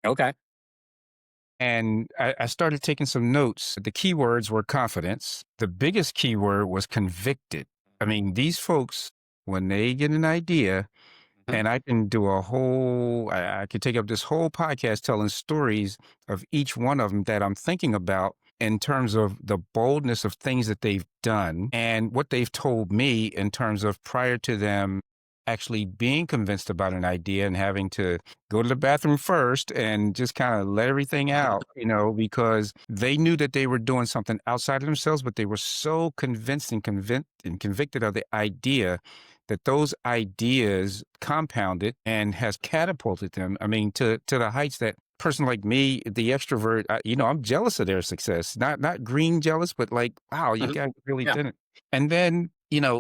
Okay. And I started taking some notes. The keywords were confidence. The biggest keyword was convicted. I mean, these folks, when they get an idea, Mhm. and I can do I could take up this whole podcast telling stories of each one of them that I'm thinking about in terms of the boldness of things that they've done and what they've told me in terms of prior to them actually being convinced about an idea and having to go to the bathroom first and just kind of let everything out, because they knew that they were doing something outside of themselves, but they were so convinced and convicted of the idea that those ideas compounded and has catapulted them. I mean, to the heights that person like me, the extrovert, I'm jealous of their success. Not green jealous, but like, wow, you Mhm. guys really Yeah. did it. And then,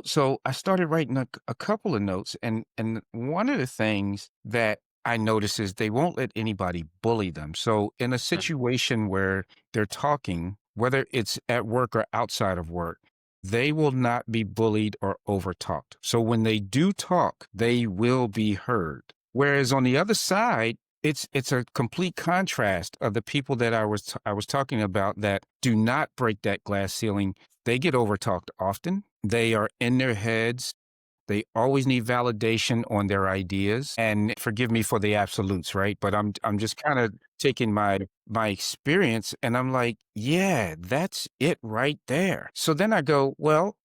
so I started writing a couple of notes, and one of the things that I notice is they won't let anybody bully them. So in a Mhm. situation where they're talking, whether it's at work or outside of work, they will not be bullied or overtalked. So when they do talk, they will be heard. Whereas on the other side, it's a complete contrast of the people that I was talking about that do not break that glass ceiling. They get overtalked often. They are in their heads. They always need validation on their ideas. And forgive me for the absolutes, right? But I'm just kind of taking my experience and I'm like, yeah, that's it right there. So then I go, well,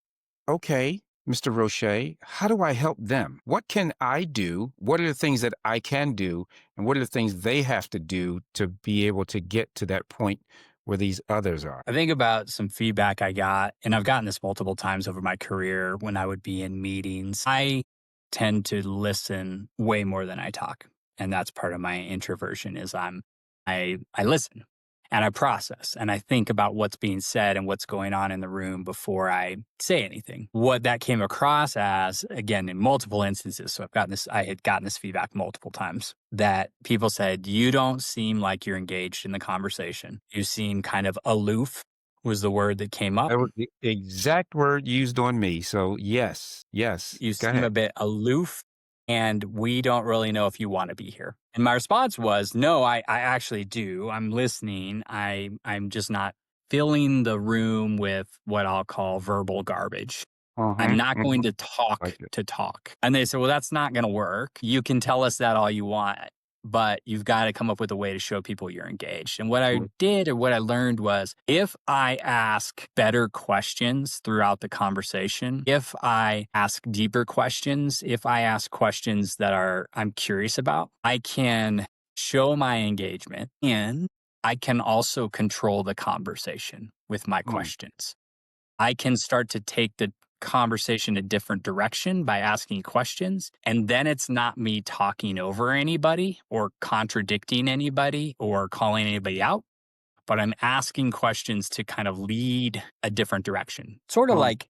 okay, Mr. Roche, how do I help them? What can I do? What are the things that I can do? And what are the things they have to do to be able to get to that point where these others are? I think about some feedback I got, and I've gotten this multiple times over my career when I would be in meetings. I tend to listen way more than I talk. And that's part of my introversion is I listen and I process and I think about what's being said and what's going on in the room before I say anything. What that came across as, again, in multiple instances. So I had gotten this feedback multiple times that people said, you don't seem like you're engaged in the conversation. You seem kind of aloof was the word that came up. That was the exact word used on me. So yes, yes, You go seem a ahead. bit aloof and we don't really know if you want to be here. And my response was, no, I actually do. I'm listening. I'm just not filling the room with what I'll call verbal garbage. I'm Uh-huh, not going mhm, to talk like it. to talk. And they said, well, that's not going to work. You can tell us that all you want, but you've got to come up with a way to show people you're engaged. And what I Mm, did or what I learned was if I ask better questions throughout the conversation, if I ask deeper questions, if I ask questions that I'm curious about, I can show my engagement and I can also control the conversation with my mm, questions. I can start to take the conversation a different direction by asking questions. And then it's not me talking over anybody or contradicting anybody or calling anybody out, but I'm asking questions to kind of lead a different direction. Sort of mm, like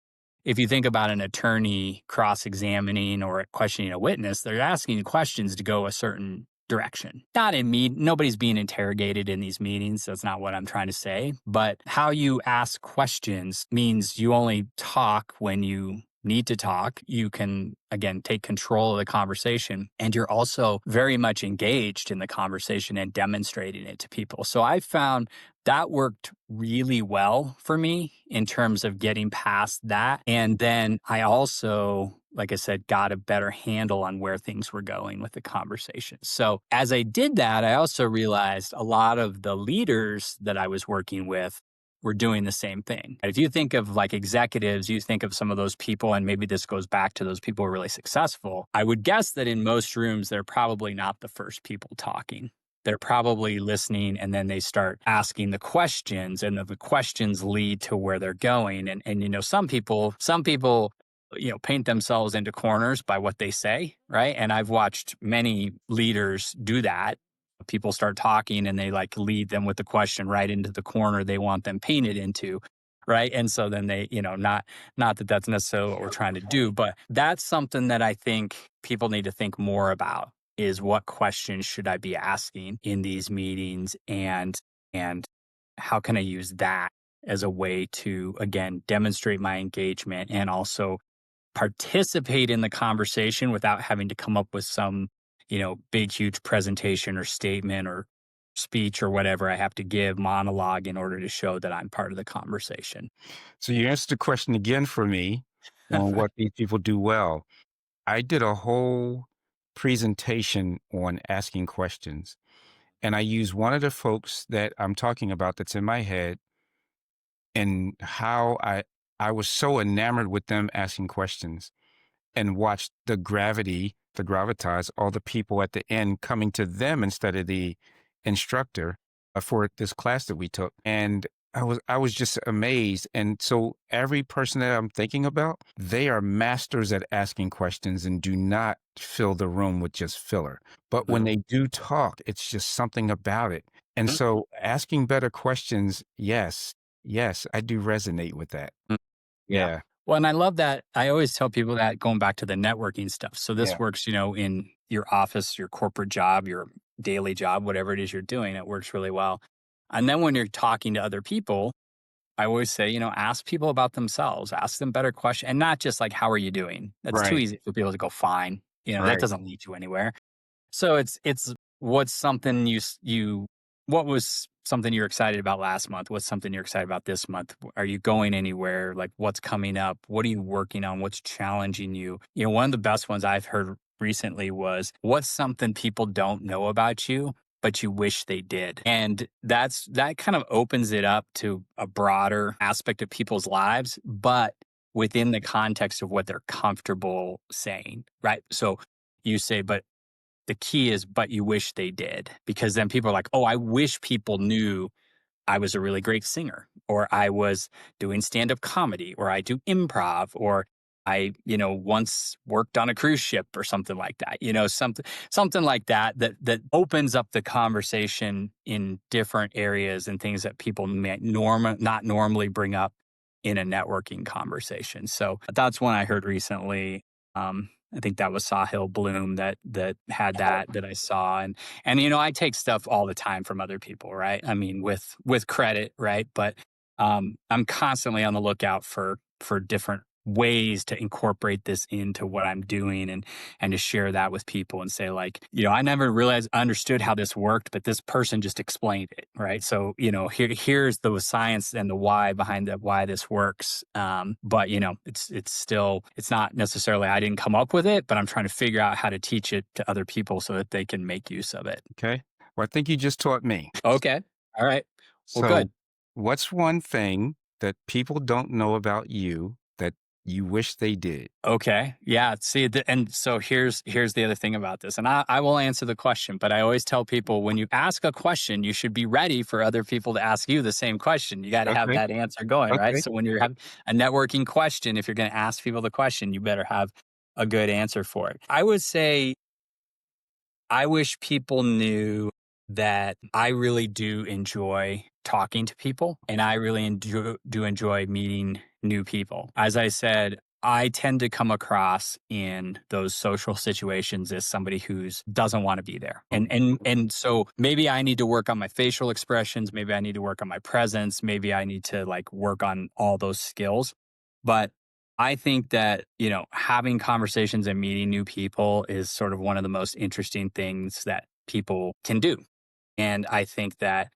if you think about an attorney cross examining or questioning a witness, they're asking questions to go a certain direction. Not in me, nobody's being interrogated in these meetings. That's not what I'm trying to say. But how you ask questions means you only talk when you need to talk. You can, again, take control of the conversation. And you're also very much engaged in the conversation and demonstrating it to people. So I found that worked really well for me in terms of getting past that. And then I also, like I said, got a better handle on where things were going with the conversation. So as I did that, I also realized a lot of the leaders that I was working with were doing the same thing. If you think of like executives, you think of some of those people, and maybe this goes back to those people who are really successful. I would guess that in most rooms, they're probably not the first people talking. They're probably listening, and then they start asking the questions, and the questions lead to where they're going. And you know, some people, paint themselves into corners by what they say, right? And I've watched many leaders do that. People start talking and they like lead them with the question right into the corner they want them painted into, right? And so then they, not that that's necessarily what we're trying to do, but that's something that I think people need to think more about, is what questions should I be asking in these meetings, and how can I use that as a way to, again, demonstrate my engagement and also participate in the conversation without having to come up with some, big, huge presentation or statement or speech or whatever I have to give, monologue, in order to show that I'm part of the conversation. So you answered the question again for me on what these people do well. I did a whole presentation on asking questions, and I use one of the folks that I'm talking about that's in my head, and how I was so enamored with them asking questions, and watched the gravitas, all the people at the end coming to them instead of the instructor for this class that we took. And I was just amazed. And so every person that I'm thinking about, they are masters at asking questions and do not fill the room with just filler. But when they do talk, it's just something about it. And so asking better questions, yes, yes, I do resonate with that. Yeah. Yeah. Well, and I love that. I always tell people that, going back to the networking stuff. So Yeah. this works, in your office, your corporate job, your daily job, whatever it is you're doing, it works really well. And then when you're talking to other people, I always say, ask people about themselves, ask them better questions, and not just like, how are you doing? That's too Right. easy for people to go, fine. That Right. doesn't lead you anywhere. So it's what's something what was something you're excited about last month? What's something you're excited about this month? Are you going anywhere? Like, what's coming up? What are you working on? What's challenging you? One of the best ones I've heard recently was, what's something people don't know about you, but you wish they did? And that kind of opens it up to a broader aspect of people's lives, but within the context of what they're comfortable saying, right? So you say, but the key is, but you wish they did, because then people are like, oh, I wish people knew I was a really great singer, or I was doing stand up comedy, or I do improv, or I, once worked on a cruise ship or something like that, something like that opens up the conversation in different areas and things that people may not normally bring up in a networking conversation. So that's one I heard recently. I think that was Sahil Bloom that had that I saw, and I take stuff all the time from other people, right? I mean, with credit, right? But I'm constantly on the lookout for different ways to incorporate this into what I'm doing, and to share that with people and say, like, I never understood how this worked, but this person just explained it, right? So, here's the science and the why behind why this works. But it's not necessarily, I didn't come up with it, but I'm trying to figure out how to teach it to other people so that they can make use of it. Okay. Well, I think you just taught me. Okay. All right. Well, So, good. what's one thing that people don't know about you that you wish they did? Okay. Yeah. See, and so here's the other thing about this, and I will answer the question, but I always tell people, when you ask a question, you should be ready for other people to ask you the same question. You got to have Okay. that answer going, right? Okay. So when you're having a networking question, if you're going to ask people the question, you better have a good answer for it. I would say, I wish people knew that I really do enjoy talking to people, and I really do enjoy meeting new people. As I said, I tend to come across in those social situations as somebody who's doesn't want to be there. And so maybe I need to work on my facial expressions, maybe I need to work on my presence, maybe I need to like work on all those skills. But I think that, having conversations and meeting new people is sort of one of the most interesting things that people can do. And I think that,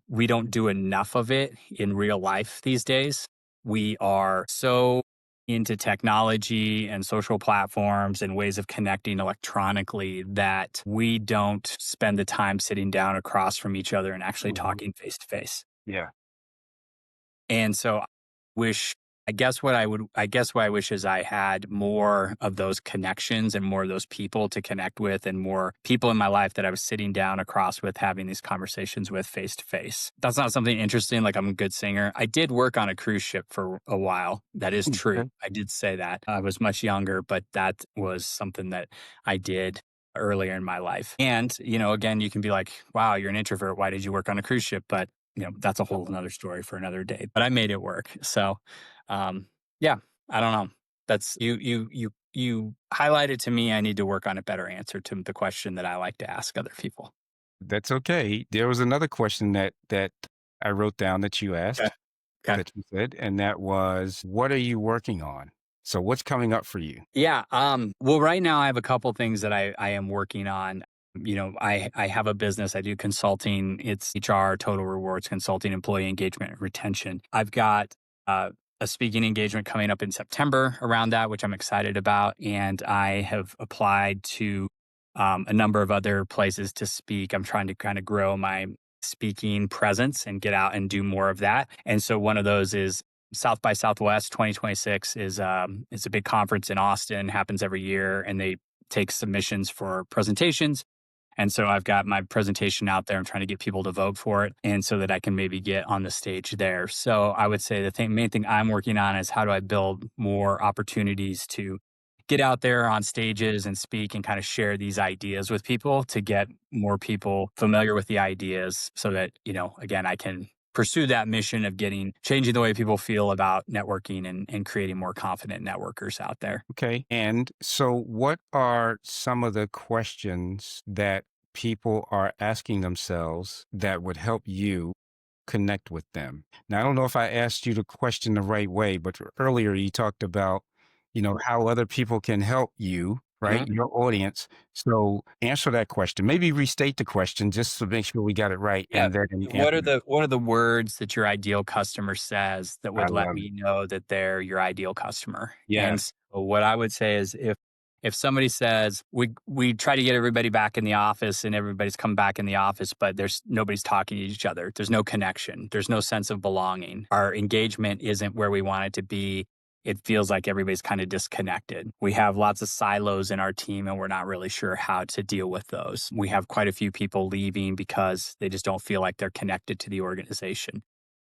we don't do enough of it in real life these days. We are so into technology and social platforms and ways of connecting electronically that we don't spend the time sitting down across from each other and actually Mhm. talking face to face. Yeah. And so wish I guess what I wish is I had more of those connections and more of those people to connect with and more people in my life that I was sitting down across with having these conversations with face to face. That's not something interesting like I'm a good singer. I did work on a cruise ship for a while. That is true. Okay. I did say that. I was much younger, but that was something that I did earlier in my life. And, again, you can be like, wow, you're an introvert. Why did you work on a cruise ship? But that's a whole another story for another day. But I made it work. So, um, yeah, I don't know. That's you highlighted to me. I need to work on a better answer to the question that I like to ask other people. That's okay. There was another question that I wrote down that you Okay. asked, Okay. that you said, and that was, "What are you working on?" So what's coming up for you? Yeah. Well, right now I have a couple things that I am working on. I have a business. I do consulting. It's HR, total rewards consulting, employee engagement and retention. I've got a speaking engagement coming up in September around that, which I'm excited about. And I have applied to a number of other places to speak. I'm trying to kind of grow my speaking presence and get out and do more of that. And so one of those is South by Southwest 2026 is it's a big conference in Austin, happens every year, and they take submissions for presentations. And so I've got my presentation out there. I'm trying to get people to vote for it, and so that I can maybe get on the stage there. So I would say main thing I'm working on is how do I build more opportunities to get out there on stages and speak and kind of share these ideas with people to get more people familiar with the ideas so that, again, I can pursue that mission of changing the way people feel about networking and creating more confident networkers out there. Okay. And so what are some of the questions that people are asking themselves that would help you connect with them? Now, I don't know if I asked you the question the right way, but earlier you talked about, how other people can help you, right? Mhm. Your audience. So answer that question. Maybe restate the question just to make sure we got it right Yeah. and then What answer are it. the words that your ideal customer says that I would let love me it. know that they're your ideal customer? And Yes. so what I would say is if somebody says we try to get everybody back in the office and everybody's come back in the office, but there's nobody's talking to each other. There's no connection. There's no sense of belonging. Our engagement isn't where we want it to be. It feels like everybody's kind of disconnected. We have lots of silos in our team and we're not really sure how to deal with those. We have quite a few people leaving because they just don't feel like they're connected to the organization.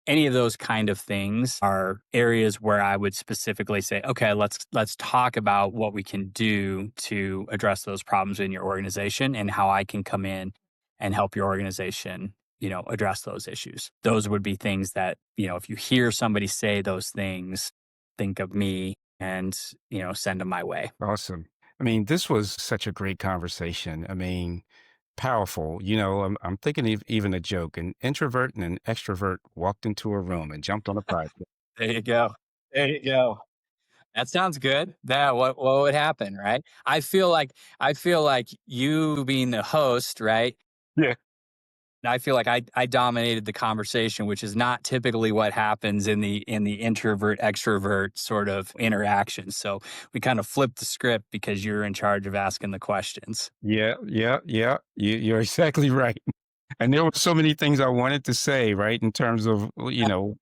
Any of those kind of things are areas where I would specifically say, okay, let's talk about what we can do to address those problems in your organization and how I can come in and help your organization, address those issues. Those would be things that, if you hear somebody say those things, think of me and, send them my way. Awesome. I mean, this was such a great conversation. I mean, powerful. I'm thinking of even a joke. An introvert and an extrovert walked into a room and jumped on a podcast. There you go. There you go. That sounds good. That what would happen, right? I feel like you being the host, right? Yeah. I feel like I dominated the conversation, which is not typically what happens in the introvert extrovert sort of interaction. So we kind of flipped the script because you're in charge of asking the questions. Yeah. Yeah. Yeah. You're exactly right. And there were so many things I wanted to say, right? In terms of, You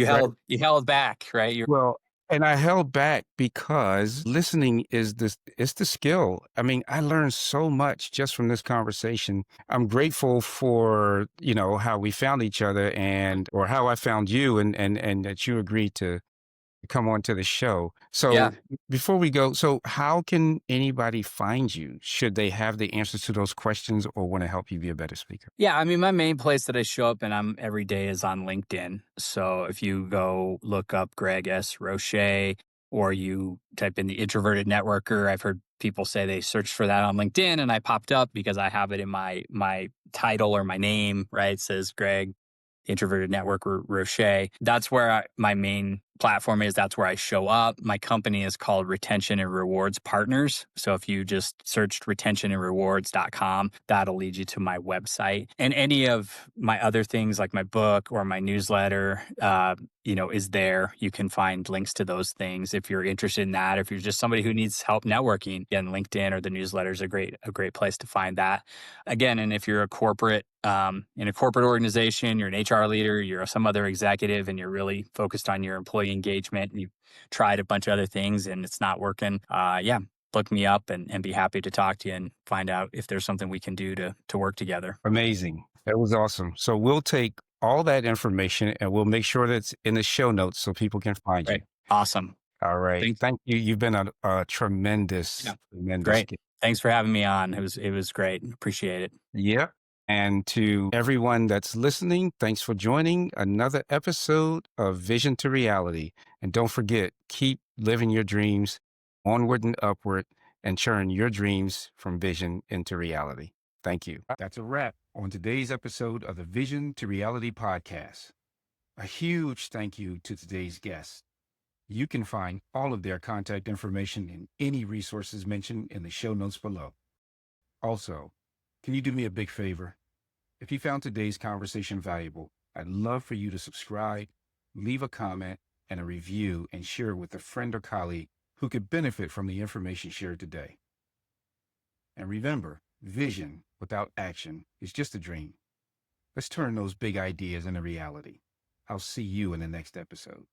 right. held back, right? You're Well, and I held back because listening is it's the skill. I mean, I learned so much just from this conversation. I'm grateful for, how we found each other or how I found you and that you agreed to come on to the show. yeah. So before we go, so how can anybody find you? Should they have the answers to those questions or want to help you be a better speaker? Yeah, I mean, my main place that I show up and I'm every day is on LinkedIn. So if you go look up Greg S. Roche or you type in the introverted networker, I've heard people say they searched for that on LinkedIn and I popped up because I have it in my title or my name, right? It says Greg, introverted networker Roche. That's where my main platform is, that's where I show up. My company is called Retention and Rewards Partners. So if you just searched retentionandrewards.com, that'll lead you to my website. And any of my other things like my book or my newsletter, is there. You can find links to those things if you're interested in that. If you're just somebody who needs help networking, again, LinkedIn or the newsletter is a great place to find that. Again, and if you're a corporate in a corporate organization, you're an HR leader, you're some other executive, and you're really focused on your employee engagement, and you've tried a bunch of other things and it's not working, look me up and be happy to talk to you and find out if there's something we can do to work together. Amazing. That was awesome. So we'll take all that information and we'll make sure that's in the show notes so people can find you. Right. Awesome. All right. Thanks. Thank you. You've been a tremendous, Yeah. tremendous Great. guest. Thanks for having me on. It was great. Appreciate it. Yeah. And to everyone that's listening, thanks for joining another episode of Vision to Reality. And don't forget, keep living your dreams onward and upward and turn your dreams from vision into reality. Thank you. That's a wrap on today's episode of the Vision to Reality podcast. A huge thank you to today's guests. You can find all of their contact information in any resources mentioned in the show notes below. Also, can you do me a big favor? If you found today's conversation valuable, I'd love for you to subscribe, leave a comment and a review, and share it with a friend or colleague who could benefit from the information shared today. And remember, vision without action is just a dream. Let's turn those big ideas into reality. I'll see you in the next episode.